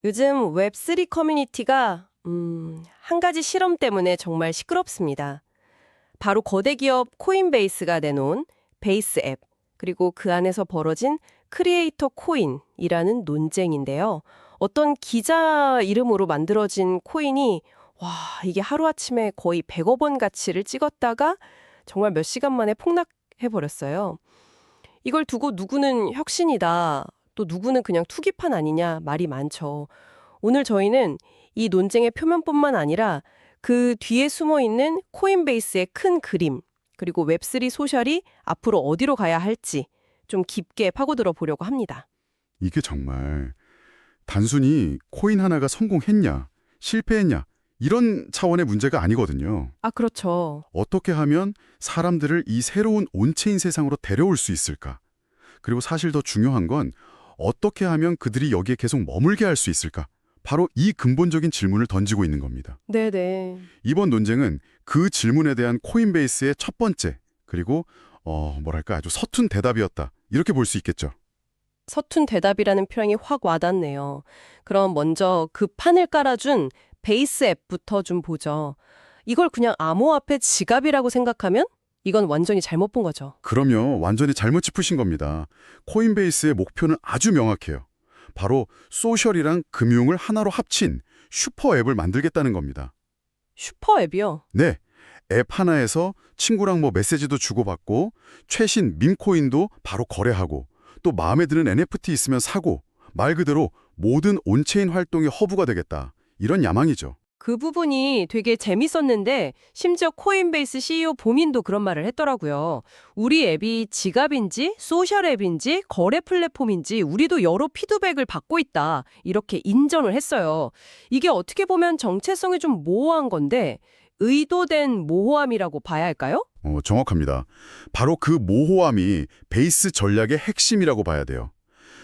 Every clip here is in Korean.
요즘 웹3 커뮤니티가 한 가지 실험 때문에 정말 시끄럽습니다. 바로 거대 기업 코인베이스가 내놓은 베이스 앱, 그리고 그 안에서 벌어진 크리에이터 코인이라는 논쟁인데요. 어떤 기자 이름으로 만들어진 코인이 와, 이게 하루아침에 거의 100억 원 가치를 찍었다가 정말 몇 시간 만에 폭락해버렸어요. 이걸 두고 누구는 혁신이다, 또 누구는 그냥 투기판 아니냐 말이 많죠. 오늘 저희는 이 논쟁의 표면뿐만 아니라 그 뒤에 숨어 있는 코인베이스의 큰 그림, 그리고 웹3 소셜이 앞으로 어디로 가야 할지 좀 깊게 파고들어 보려고 합니다. 이게 정말 단순히 코인 하나가 성공했냐, 실패했냐, 이런 차원의 문제가 아니거든요. 아, 그렇죠. 어떻게 하면 사람들을 이 새로운 온체인 세상으로 데려올 수 있을까? 그리고 사실 더 중요한 건 어떻게 하면 그들이 여기에 계속 머물게 할 수 있을까? 바로 이 근본적인 질문을 던지고 있는 겁니다. 네네. 이번 논쟁은 그 질문에 대한 코인베이스의 첫 번째, 그리고 뭐랄까 아주 서툰 대답이었다. 이렇게 볼 수 있겠죠. 서툰 대답이라는 표현이 확 와닿네요. 그럼 먼저 그 판을 깔아준 베이스 앱부터 좀 보죠. 이걸 그냥 암호화폐 지갑이라고 생각하면 이건 완전히 잘못 본 거죠. 그럼요. 완전히 잘못 짚으신 겁니다. 코인베이스의 목표는 아주 명확해요. 바로 소셜이랑 금융을 하나로 합친 슈퍼 앱을 만들겠다는 겁니다. 슈퍼 앱이요? 네. 앱 하나에서 친구랑 뭐 메시지도 주고받고 최신 밈코인도 바로 거래하고 또 마음에 드는 NFT 있으면 사고 말 그대로 모든 온체인 활동의 허브가 되겠다. 이런 야망이죠. 그 부분이 되게 재밌었는데 심지어 코인베이스 CEO 본인도 그런 말을 했더라고요. 우리 앱이 지갑인지 소셜 앱인지 거래 플랫폼인지 우리도 여러 피드백을 받고 있다. 이렇게 인정을 했어요. 이게 어떻게 보면 정체성이 좀 모호한 건데 의도된 모호함이라고 봐야 할까요? 정확합니다. 바로 그 모호함이 베이스 전략의 핵심이라고 봐야 돼요.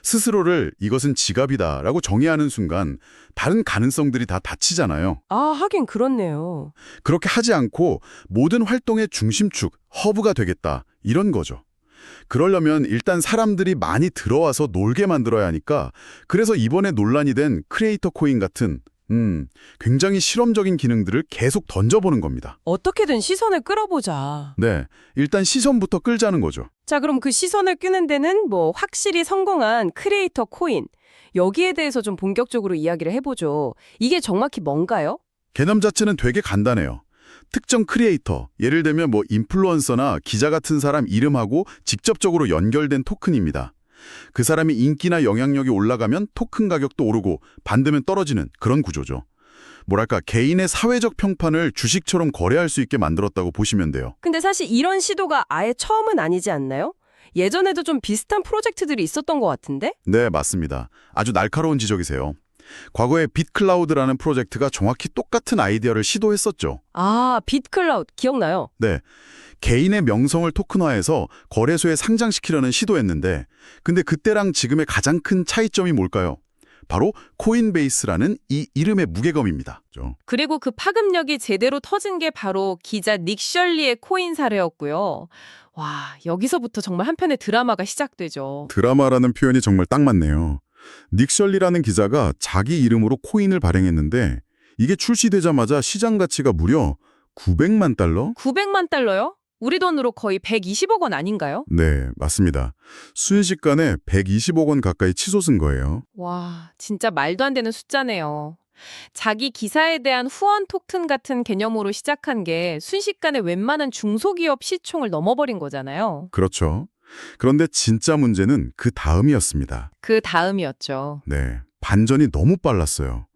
스스로를 이것은 지갑이다라고 정의하는 순간 다른 가능성들이 다 닫히잖아요. 아, 하긴 그렇네요. 그렇게 하지 않고 모든 활동의 중심축, 허브가 되겠다 이런 거죠. 그러려면 일단 사람들이 많이 들어와서 놀게 만들어야 하니까 그래서 이번에 논란이 된 크리에이터 코인 같은 굉장히 실험적인 기능들을 계속 던져보는 겁니다. 어떻게든 시선을 끌어보자. 네, 일단 시선부터 끌자는 거죠. 자, 그럼 그 시선을 끄는 데는 뭐 확실히 성공한 크리에이터 코인. 여기에 대해서 좀 본격적으로 이야기를 해보죠. 이게 정확히 뭔가요? 개념 자체는 되게 간단해요. 특정 크리에이터, 예를 들면 뭐 인플루언서나 기자 같은 사람 이름하고 직접적으로 연결된 토큰입니다. 그 사람이 인기나 영향력이 올라가면 토큰 가격도 오르고 반대면 떨어지는 그런 구조죠. 뭐랄까 개인의 사회적 평판을 주식처럼 거래할 수 있게 만들었다고 보시면 돼요. 근데 사실 이런 시도가 아예 처음은 아니지 않나요? 예전에도 좀 비슷한 프로젝트들이 있었던 것 같은데? 네, 맞습니다. 아주 날카로운 지적이세요. 과거에 빗클라우드라는 프로젝트가 정확히 똑같은 아이디어를 시도했었죠. 아, 빗클라우드 기억나요? 네, 개인의 명성을 토큰화해서 거래소에 상장시키려는 시도였는데 근데 그때랑 지금의 가장 큰 차이점이 뭘까요? 바로 코인베이스라는 이 이름의 무게감입니다. 그리고 그 파급력이 제대로 터진 게 바로 기자 닉 셜리의 코인 사례였고요. 와, 여기서부터 정말 한편의 드라마가 시작되죠. 드라마라는 표현이 정말 딱 맞네요. 닉 셜리라는 기자가 자기 이름으로 코인을 발행했는데 이게 출시되자마자 시장 가치가 무려 900만 달러? 900만 달러요? 우리 돈으로 거의 120억 원 아닌가요? 네, 맞습니다. 순식간에 120억 원 가까이 치솟은 거예요. 와, 진짜 말도 안 되는 숫자네요. 자기 기사에 대한 후원 토큰 같은 개념으로 시작한 게 순식간에 웬만한 중소기업 시총을 넘어버린 거잖아요. 그렇죠. 그런데 진짜 문제는 그 다음이었습니다. 그 다음이었죠. 네, 반전이 너무 빨랐어요.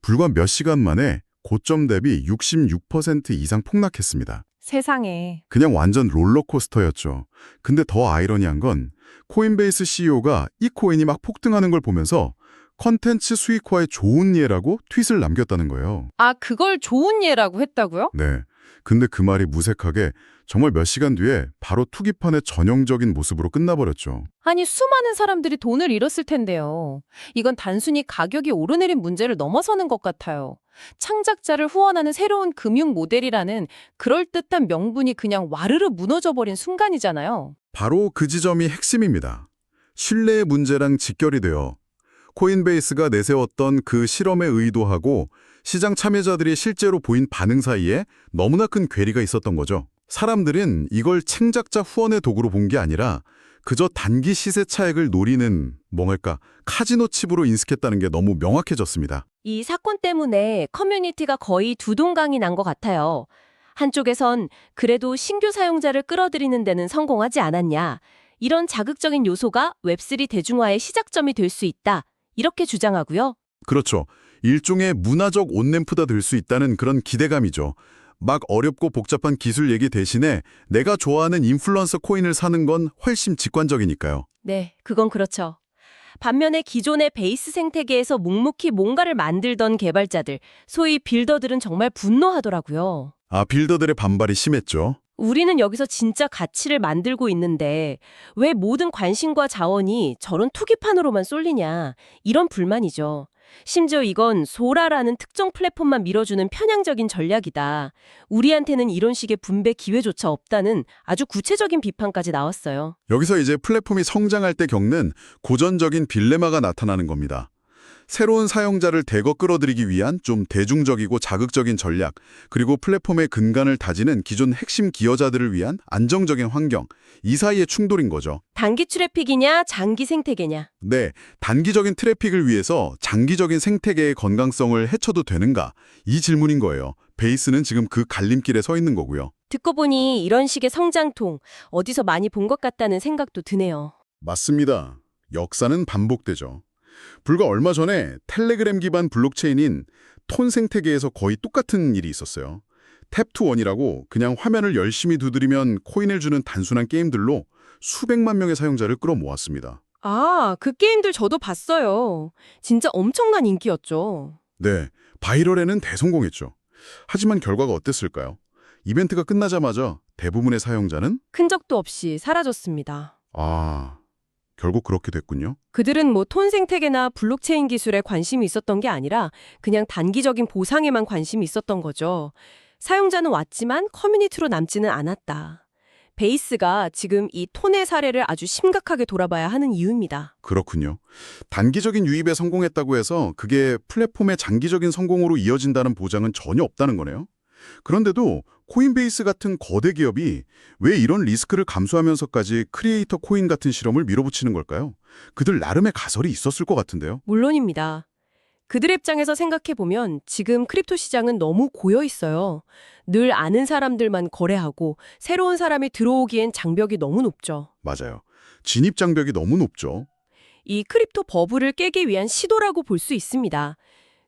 불과 몇 시간 만에 고점 대비 66% 이상 폭락했습니다. 세상에. 그냥 완전 롤러코스터였죠. 근데 더 아이러니한 건 코인베이스 CEO가 이 코인이 막 폭등하는 걸 보면서 컨텐츠 수익화에 좋은 예라고 트윗을 남겼다는 거예요. 아, 그걸 좋은 예라고 했다고요? 네. 근데 그 말이 무색하게 정말 몇 시간 뒤에 바로 투기판의 전형적인 모습으로 끝나버렸죠. 아니, 수많은 사람들이 돈을 잃었을 텐데요. 이건 단순히 가격이 오르내린 문제를 넘어서는 것 같아요. 창작자를 후원하는 새로운 금융 모델이라는 그럴듯한 명분이 그냥 와르르 무너져버린 순간이잖아요. 바로 그 지점이 핵심입니다. 신뢰의 문제랑 직결이 되어 코인베이스가 내세웠던 그 실험의 의도하고 시장 참여자들이 실제로 보인 반응 사이에 너무나 큰 괴리가 있었던 거죠. 사람들은 이걸 챙작자 후원의 도구로 본 게 아니라 그저 단기 시세 차익을 노리는 뭐랄까 카지노 칩으로 인식했다는 게 너무 명확해졌습니다. 이 사건 때문에 커뮤니티가 거의 두동강이 난 것 같아요. 한쪽에선 그래도 신규 사용자를 끌어들이는 데는 성공하지 않았냐. 이런 자극적인 요소가 웹3 대중화의 시작점이 될 수 있다. 이렇게 주장하고요. 그렇죠. 일종의 문화적 온램프가 될 수 있다는 그런 기대감이죠. 막 어렵고 복잡한 기술 얘기 대신에 내가 좋아하는 인플루언서 코인을 사는 건 훨씬 직관적이니까요. 네, 그건 그렇죠. 반면에 기존의 베이스 생태계에서 묵묵히 뭔가를 만들던 개발자들, 소위 빌더들은 정말 분노하더라고요. 아, 빌더들의 반발이 심했죠. 우리는 여기서 진짜 가치를 만들고 있는데 왜 모든 관심과 자원이 저런 투기판으로만 쏠리냐, 이런 불만이죠. 심지어 이건 소라라는 특정 플랫폼만 밀어주는 편향적인 전략이다. 우리한테는 이런 식의 분배 기회조차 없다는 아주 구체적인 비판까지 나왔어요. 여기서 이제 플랫폼이 성장할 때 겪는 고전적인 딜레마가 나타나는 겁니다. 새로운 사용자를 대거 끌어들이기 위한 좀 대중적이고 자극적인 전략, 그리고 플랫폼의 근간을 다지는 기존 핵심 기여자들을 위한 안정적인 환경, 이 사이의 충돌인 거죠. 단기 트래픽이냐, 장기 생태계냐. 네, 단기적인 트래픽을 위해서 장기적인 생태계의 건강성을 해쳐도 되는가? 이 질문인 거예요. 베이스는 지금 그 갈림길에 서 있는 거고요. 듣고 보니 이런 식의 성장통 어디서 많이 본 것 같다는 생각도 드네요. 맞습니다. 역사는 반복되죠. 불과 얼마 전에 텔레그램 기반 블록체인인 톤 생태계에서 거의 똑같은 일이 있었어요. 탭2원이라고 그냥 화면을 열심히 두드리면 코인을 주는 단순한 게임들로 수백만 명의 사용자를 끌어모았습니다. 아, 그 게임들 저도 봤어요. 진짜 엄청난 인기였죠. 네, 바이럴에는 대성공했죠. 하지만 결과가 어땠을까요? 이벤트가 끝나자마자 대부분의 사용자는 큰 적도 없이 사라졌습니다. 결국 그렇게 됐군요. 그들은 뭐 톤 생태계나 블록체인 기술에 관심이 있었던 게 아니라 그냥 단기적인 보상에만 관심이 있었던 거죠. 사용자는 왔지만 커뮤니티로 남지는 않았다. 베이스가 지금 이 톤의 사례를 아주 심각하게 돌아봐야 하는 이유입니다. 그렇군요. 단기적인 유입에 성공했다고 해서 그게 플랫폼의 장기적인 성공으로 이어진다는 보장은 전혀 없다는 거네요. 그런데도 코인베이스 같은 거대 기업이 왜 이런 리스크를 감수하면서까지 크리에이터 코인 같은 실험을 밀어붙이는 걸까요? 그들 나름의 가설이 있었을 것 같은데요. 물론입니다. 그들의 입장에서 생각해보면 지금 크립토 시장은 너무 고여 있어요. 늘 아는 사람들만 거래하고 새로운 사람이 들어오기엔 장벽이 너무 높죠. 맞아요. 진입 장벽이 너무 높죠. 이 크립토 버블을 깨기 위한 시도라고 볼 수 있습니다.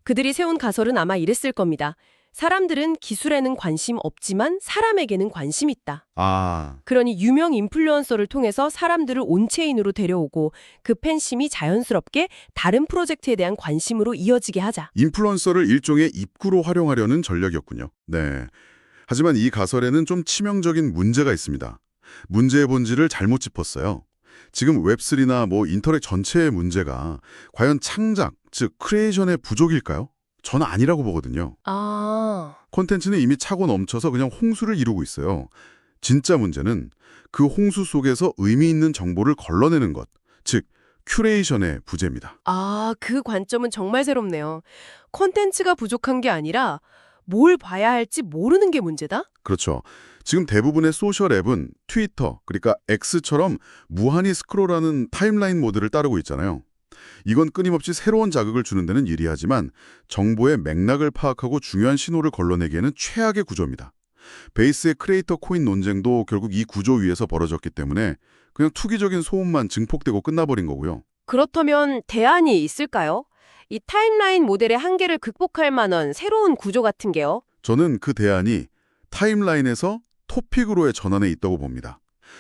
그들이 세운 가설은 아마 이랬을 겁니다. 사람들은 기술에는 관심 없지만 사람에게는 관심 있다. 그러니 유명 인플루언서를 통해서 사람들을 온체인으로 데려오고 그 팬심이 자연스럽게 다른 프로젝트에 대한 관심으로 이어지게 하자. 인플루언서를 일종의 입구로 활용하려는 전략이었군요. 네. 하지만 이 가설에는 좀 치명적인 문제가 있습니다. 문제의 본질을 잘못 짚었어요. 지금 웹3나 인터넷 전체의 문제가 과연 창작, 즉 크리에이션의 부족일까요? 저는 아니라고 보거든요. 콘텐츠는 이미 차고 넘쳐서 그냥 홍수를 이루고 있어요. 진짜 문제는 그 홍수 속에서 의미 있는 정보를 걸러내는 것, 즉 큐레이션의 부재입니다. 그 관점은 정말 새롭네요. 콘텐츠가 부족한 게 아니라 뭘 봐야 할지 모르는 게 문제다? 그렇죠. 지금 대부분의 소셜 앱은 트위터, 그러니까 X처럼 무한히 스크롤하는 타임라인 모드를 따르고 있잖아요. 이건 끊임없이 새로운 자극을 주는 데는 유리하지만 정보의 맥락을 파악하고 중요한 신호를 걸러내기에는 최악의 구조입니다. 베이스의 크리에이터 코인 논쟁도 결국 이 구조 위에서 벌어졌기 때문에 그냥 투기적인 소음만 증폭되고 끝나버린 거고요. 그렇다면 대안이 있을까요? 이 타임라인 모델의 한계를 극복할 만한 새로운 구조 같은 게요? 저는 그 대안이 타임라인에서 토픽으로의 전환에 있다고 봅니다.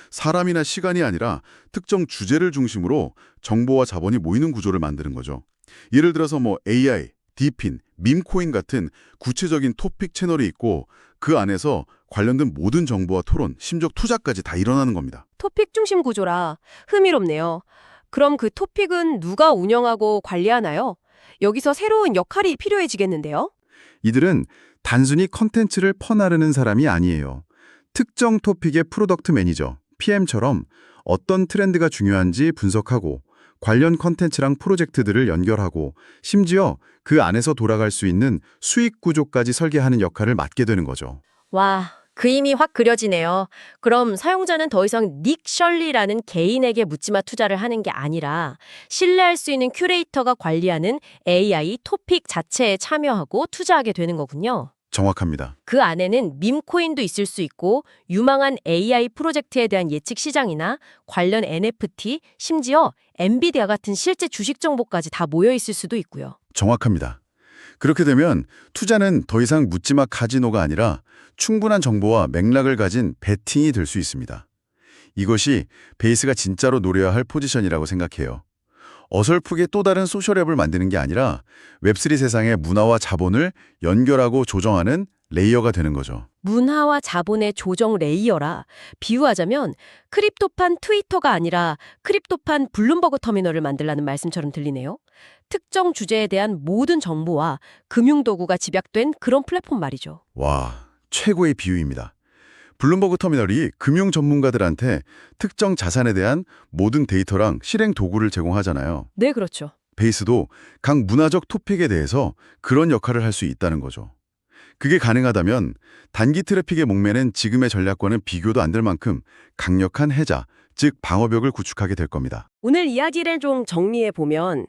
사람이나 시간이 아니라 특정 주제를 중심으로 정보와 자본이 모이는 구조를 만드는 거죠. 예를 들어서 AI, 디핀, 밈코인 같은 구체적인 토픽 채널이 있고 그 안에서 관련된 모든 정보와 토론, 심지어 투자까지 다 일어나는 겁니다. 토픽 중심 구조라 흥미롭네요. 그럼 그 토픽은 누가 운영하고 관리하나요? 여기서 새로운 역할이 필요해지겠는데요? 이들은 단순히 컨텐츠를 퍼나르는 사람이 아니에요. 특정 토픽의 프로덕트 매니저, PM처럼 어떤 트렌드가 중요한지 분석하고 관련 컨텐츠랑 프로젝트들을 연결하고 심지어 그 안에서 돌아갈 수 있는 수익 구조까지 설계하는 역할을 맡게 되는 거죠. 와, 그림이 확 그려지네요. 그럼 사용자는 더 이상 닉 셜리라는 개인에게 묻지마 투자를 하는 게 아니라 신뢰할 수 있는 큐레이터가 관리하는 AI 토픽 자체에 참여하고 투자하게 되는 거군요. 정확합니다. 그 안에는 밈코인도 있을 수 있고 유망한 AI 프로젝트에 대한 예측 시장이나 관련 NFT, 심지어 엔비디아 같은 실제 주식 정보까지 다 모여 있을 수도 있고요. 정확합니다. 그렇게 되면 투자는 더 이상 묻지마 카지노가 아니라 충분한 정보와 맥락을 가진 베팅이 될 수 있습니다. 이것이 베이스가 진짜로 노려야 할 포지션이라고 생각해요. 어설프게 또 다른 소셜앱을 만드는 게 아니라 웹3 세상의 문화와 자본을 연결하고 조정하는 레이어가 되는 거죠. 문화와 자본의 조정 레이어라 비유하자면 크립토판 트위터가 아니라 크립토판 블룸버그 터미널을 만들라는 말씀처럼 들리네요. 특정 주제에 대한 모든 정보와 금융도구가 집약된 그런 플랫폼 말이죠. 와, 최고의 비유입니다. 블룸버그 터미널이 금융 전문가들한테 특정 자산에 대한 모든 데이터랑 실행 도구를 제공하잖아요. 네, 그렇죠. 베이스도 각 문화적 토픽에 대해서 그런 역할을 할 수 있다는 거죠. 그게 가능하다면 단기 트래픽에 목매는 지금의 전략과는 비교도 안 될 만큼 강력한 해자, 즉 방어벽을 구축하게 될 겁니다. 오늘 이야기를 좀 정리해보면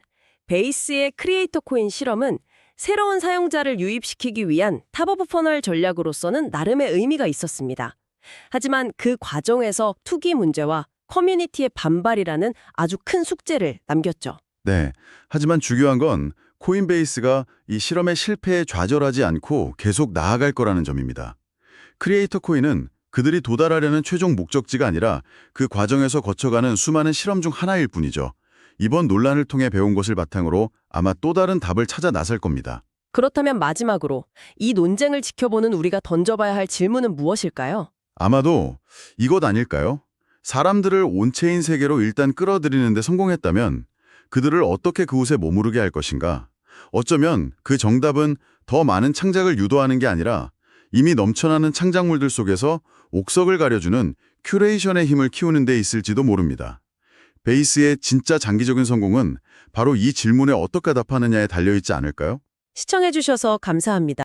베이스의 크리에이터 코인 실험은 새로운 사용자를 유입시키기 위한 탑 오브 퍼널 전략으로서는 나름의 의미가 있었습니다. 하지만 그 과정에서 투기 문제와 커뮤니티의 반발이라는 아주 큰 숙제를 남겼죠. 네, 하지만 중요한 건 코인베이스가 이 실험의 실패에 좌절하지 않고 계속 나아갈 거라는 점입니다. 크리에이터 코인은 그들이 도달하려는 최종 목적지가 아니라 그 과정에서 거쳐가는 수많은 실험 중 하나일 뿐이죠. 이번 논란을 통해 배운 것을 바탕으로 아마 또 다른 답을 찾아 나설 겁니다. 그렇다면 마지막으로 이 논쟁을 지켜보는 우리가 던져봐야 할 질문은 무엇일까요? 아마도 이것 아닐까요? 사람들을 온체인 세계로 일단 끌어들이는 데 성공했다면 그들을 어떻게 그곳에 머무르게 할 것인가? 어쩌면 그 정답은 더 많은 창작을 유도하는 게 아니라 이미 넘쳐나는 창작물들 속에서 옥석을 가려주는 큐레이션의 힘을 키우는 데 있을지도 모릅니다. 베이스의 진짜 장기적인 성공은 바로 이 질문에 어떻게 답하느냐에 달려있지 않을까요? 시청해주셔서 감사합니다.